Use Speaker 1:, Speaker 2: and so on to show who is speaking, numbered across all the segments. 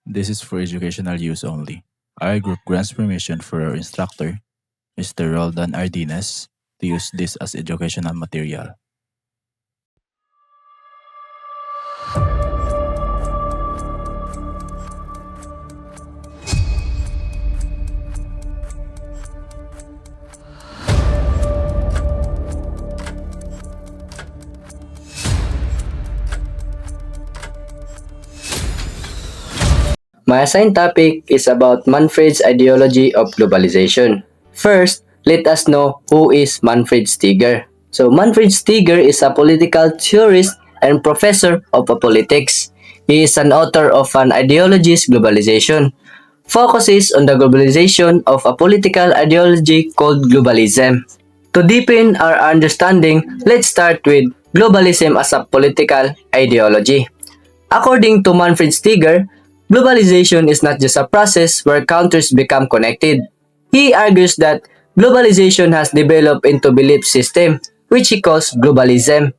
Speaker 1: This is for educational use only. Our group grants permission for our instructor, Mr. Roldan Ardines, to use this as educational material.
Speaker 2: My assigned topic is about Manfred's ideology of globalization. First, let us know who is Manfred Steger. So, Manfred Steger is a political theorist and professor of politics. He is an author of an ideologist globalization, focuses on the globalization of a political ideology called globalism. To deepen our understanding, let's start with globalism as a political ideology. According to Manfred Steger, globalization is not just a process where countries become connected. He argues that globalization has developed into belief system, which he calls globalism.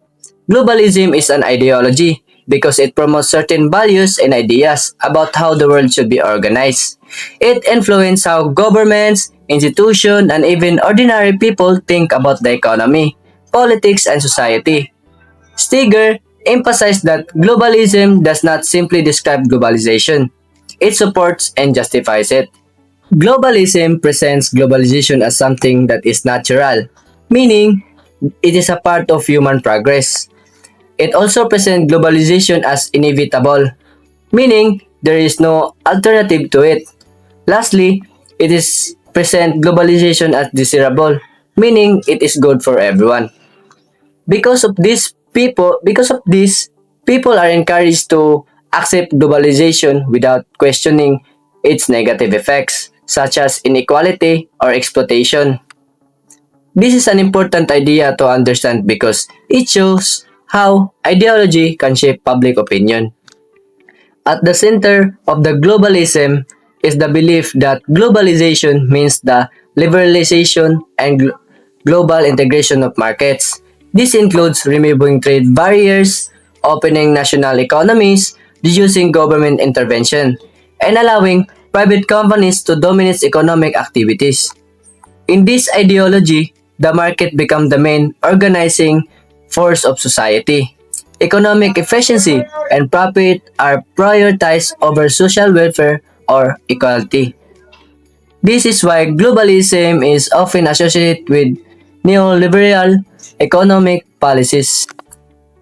Speaker 2: Globalism is an ideology because it promotes certain values and ideas about how the world should be organized. It influences how governments, institutions, and even ordinary people think about the economy, politics, and society. Steger emphasized that globalism does not simply describe globalization, it supports and justifies it. Globalism presents globalization as something that is natural, meaning it is a part of human progress. It also presents globalization as inevitable, meaning there is no alternative to it. Lastly, it is present globalization as desirable, meaning it is good for everyone. Because of this, people are encouraged to accept globalization without questioning its negative effects, such as inequality or exploitation. This is an important idea to understand because it shows how ideology can shape public opinion. At the center of the globalism is the belief that globalization means the liberalization and global integration of markets. This includes removing trade barriers, opening national economies, reducing government intervention, and allowing private companies to dominate economic activities. In this ideology, the market becomes the main organizing force of society. Economic efficiency and profit are prioritized over social welfare or equality. This is why globalism is often associated with neoliberal economic policies.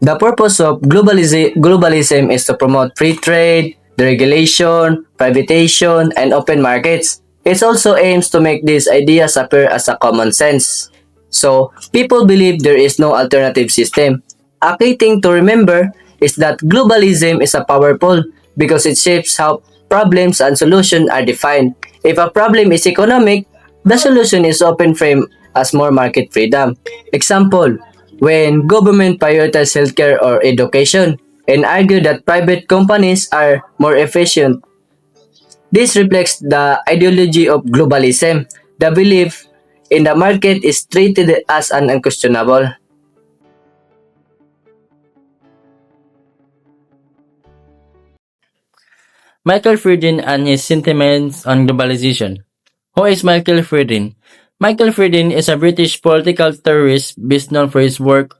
Speaker 2: The purpose of globalism is to promote free trade, deregulation, privatization, and open markets. It also aims to make these ideas appear as a common sense. So, people believe there is no alternative system. A key thing to remember is that globalism is a powerful because it shapes how problems and solutions are defined. If a problem is economic, the solution is often framed as more market freedom. Example, when government prioritize healthcare or education and argue that private companies are more efficient. This reflects the ideology of globalism. The belief in the market is treated as an unquestionable.
Speaker 3: Michael Friedin and his sentiments on globalization. Who is Michael Friedin? Michael Friedin is a British political theorist best known for his work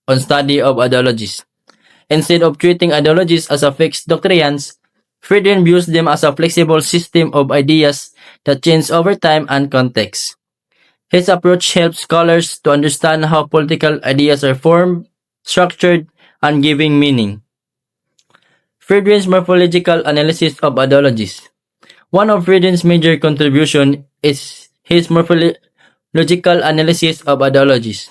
Speaker 3: on study of ideologies. Instead of treating ideologies as a fixed doctrines, Friedin views them as a flexible system of ideas that change over time and context. His approach helps scholars to understand how political ideas are formed, structured, and giving meaning. Friedrin's morphological analysis of ideologies. One of Friedrin's major contributions is his morphological analysis of ideologies.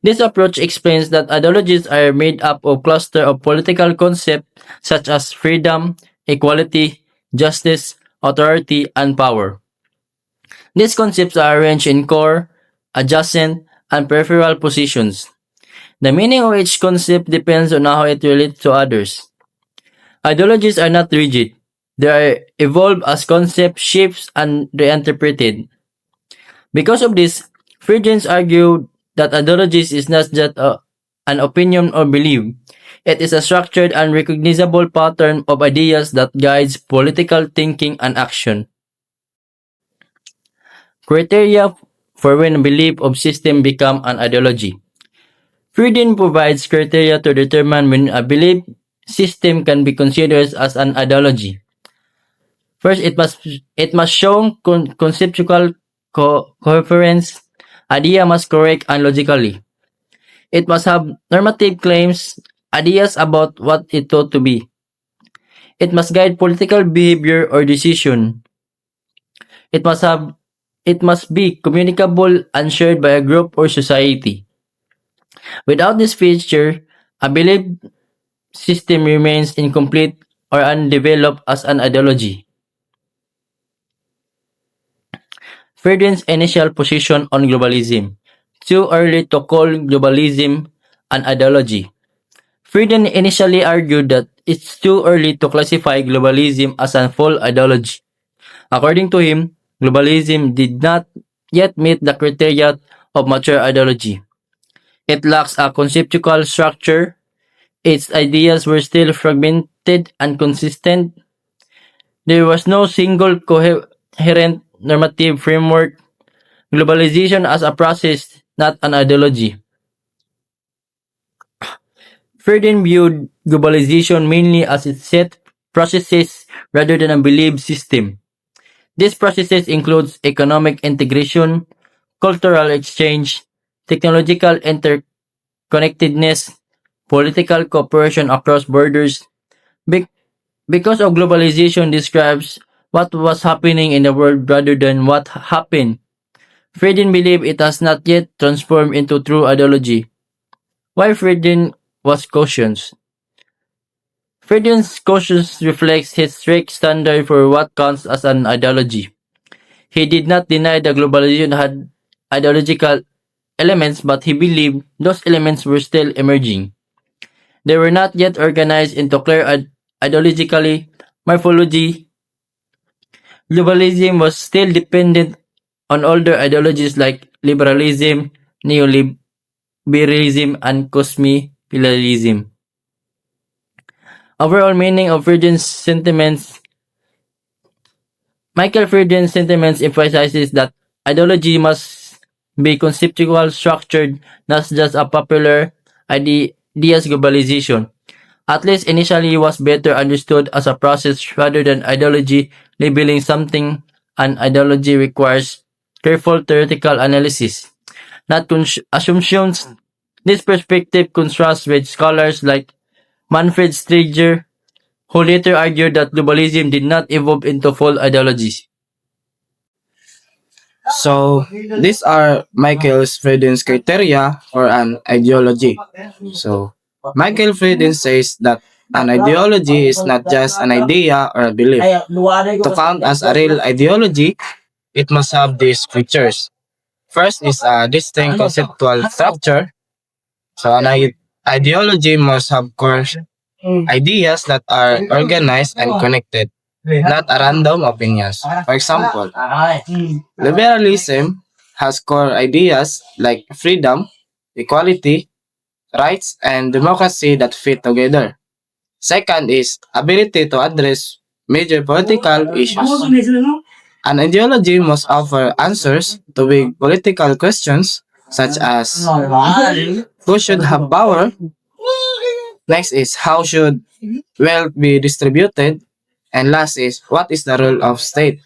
Speaker 3: This approach explains that ideologies are made up of clusters of political concepts such as freedom, equality, justice, authority, and power. These concepts are arranged in core, adjacent, and peripheral positions. The meaning of each concept depends on how it relates to others. Ideologies are not rigid. They are evolved as concept shifts and reinterpreted. Because of this, Friedrich argued that ideologies is not just an opinion or belief. It is a structured and recognizable pattern of ideas that guides political thinking and action. Criteria for when a belief of system become an ideology. Frieden provides criteria to determine when a belief system can be considered as an ideology. First, it must show conceptual coherence. Idea must correct and logically. It must have normative claims, ideas about what it ought to be. It must guide political behavior or decision. It must have it must be communicable and shared by a group or society. Without this feature, a belief system remains incomplete or undeveloped as an ideology. Frieden's initial position on globalism. Too early to call globalism an ideology. Frieden initially argued that it's too early to classify globalism as a full ideology. According to him, globalism did not yet meet the criteria of mature ideology. It lacks a conceptual structure. Its ideas were still fragmented and consistent. There was no single coherent normative framework. Globalization as a process, not an ideology. Frieden viewed globalization mainly as a set processes rather than a belief system. These processes includes economic integration, cultural exchange, technological interconnectedness, political cooperation across borders. Be- because of globalization describes what was happening in the world rather than what happened. Frieden believed it has not yet transformed into true ideology. Why Frieden was cautious? Frieden's cautious reflects his strict standard for what counts as an ideology. He did not deny that globalization had ideological elements, but he believed those elements were still emerging. They were not yet organized into clear ideologically morphology. Globalism was still dependent on older ideologies like liberalism, neoliberalism, and cosmopolitanism. Overall meaning of Frieden's sentiments. Michael Frieden's sentiments emphasizes that ideology must be conceptual structured, not just a popular ideas globalization. At least initially was better understood as a process rather than ideology. Labeling something an ideology requires careful theoretical analysis, not assumptions. This perspective contrasts with scholars like Manfred Steger, who later argued that globalism did not evolve into full ideologies.
Speaker 4: So these are Michael Frieden's criteria for an ideology. So Michael Frieden says that an ideology is not just an idea or a belief. To count as a real ideology, it must have these features. First is a distinct conceptual structure. So an ideology must have core ideas that are organized and connected, not a random opinions. For example, liberalism has core ideas like freedom, equality, rights, and democracy that fit together. Second is ability to address major political issues. An ideology must offer answers to big political questions such as who should have power. Next is how should wealth be distributed. And last is what is the role of state.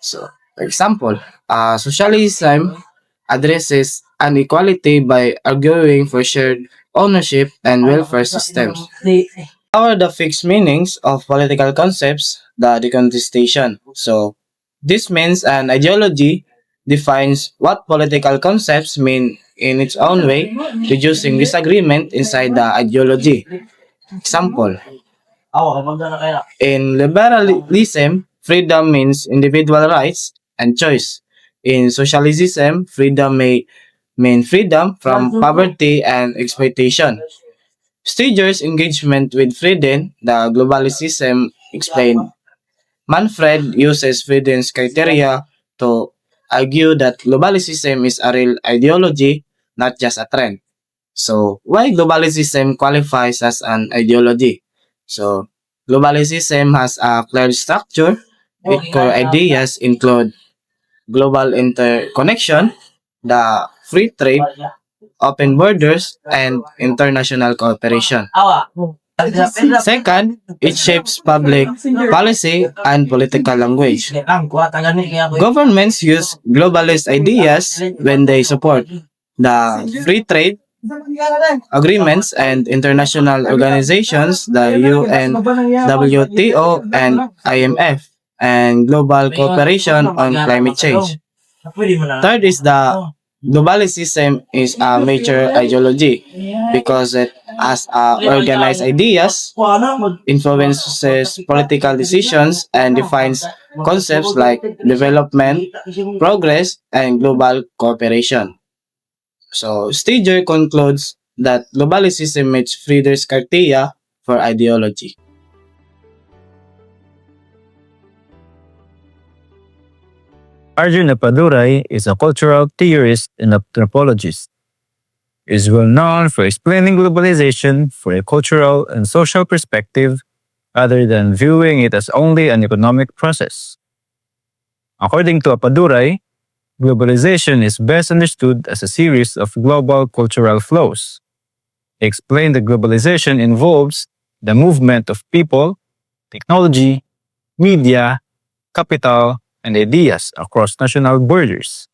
Speaker 4: So, for example, socialism addresses inequality by arguing for shared ownership and welfare systems. How are the fixed meanings of political concepts? The decontestation. So, this means an ideology defines what political concepts mean in its own way, reducing disagreement inside the ideology. Example, in liberalism, freedom means individual rights and choice. In socialism, freedom may mean freedom from poverty and exploitation. Steger's engagement with Frieden, the globalization explained. Manfred uses Frieden's criteria to argue that globalization is a real ideology, not just a trend. So, why globalism qualifies as an ideology? So, globalism has a clear structure. Its core ideas include global interconnection, the free trade, open borders, and international cooperation. Second, it shapes public policy and political language. Governments use globalist ideas when they support the free trade agreements and international organizations, the UN, WTO, and IMF, and global cooperation on climate change. Third is the globalism is a major ideology because it has organized ideas, influences political decisions, and defines concepts like development, progress, and global cooperation. So Steger concludes that globalism meets Friedrich's criteria for ideology.
Speaker 5: Arjun Appadurai is a cultural theorist and anthropologist. He is well known for explaining globalization from a cultural and social perspective rather than viewing it as only an economic process. According to Appadurai, globalization is best understood as a series of global cultural flows. He explained that globalization involves the movement of people, technology, media, capital, and ideas across national borders.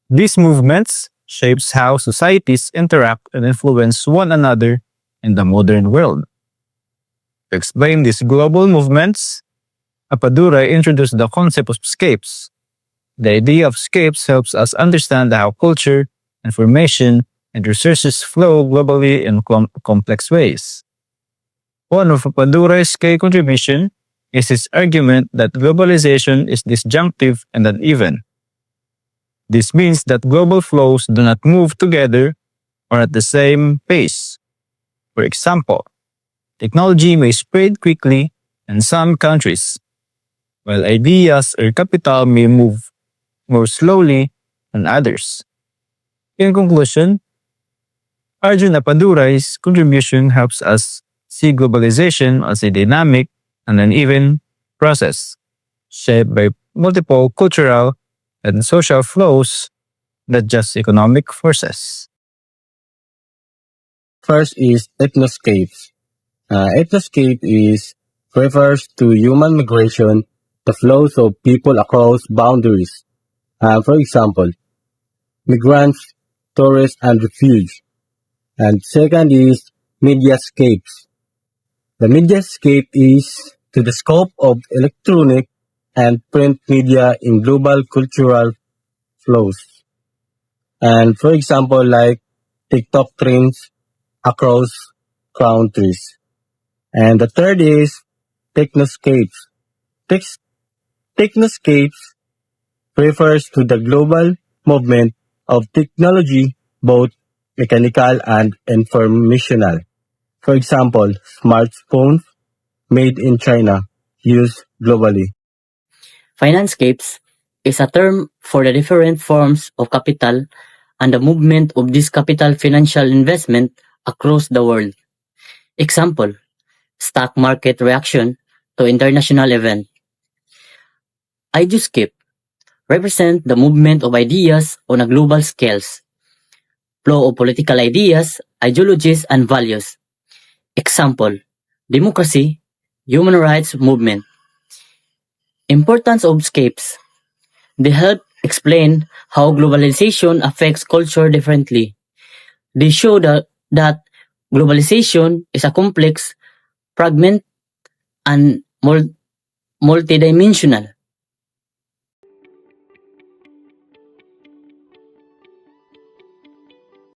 Speaker 5: These movements shapes how societies interact and influence one another in the modern world. To explain these global movements, Appadurai introduced the concept of scapes. The idea of scapes helps us understand how culture, information, and resources flow globally in complex ways. One of Appadurai's key contributions is his argument that globalization is disjunctive and uneven. This means that global flows do not move together or at the same pace. For example, technology may spread quickly in some countries, while ideas or capital may move more slowly than others. In conclusion, Arjun Appadurai's contribution helps us see globalization as a dynamic and uneven process, shaped by multiple cultural and social flows, not just economic forces.
Speaker 6: First is ethnoscapes. Ethnoscape refers to human migration, the flows of people across boundaries. For example, migrants, tourists, and refugees. And second is mediascapes. The mediascape is to the scope of electronic and print media in global cultural flows. And for example, like TikTok trends across countries. And the third is technoscapes. Tex- Technoscapes refers to the global movement of technology, both mechanical and informational. For example, smartphones made in China used globally.
Speaker 7: Financescapes is a term for the different forms of capital and the movement of this capital financial investment across the world. Example, stock market reaction to international event. Ideoscape represent the movement of ideas on a global scales, flow of political ideas, ideologies, and values. Example, democracy, human rights movement. Importance of scapes. They help explain how globalization affects culture differently. They show that globalization is a complex, fragment, and multidimensional.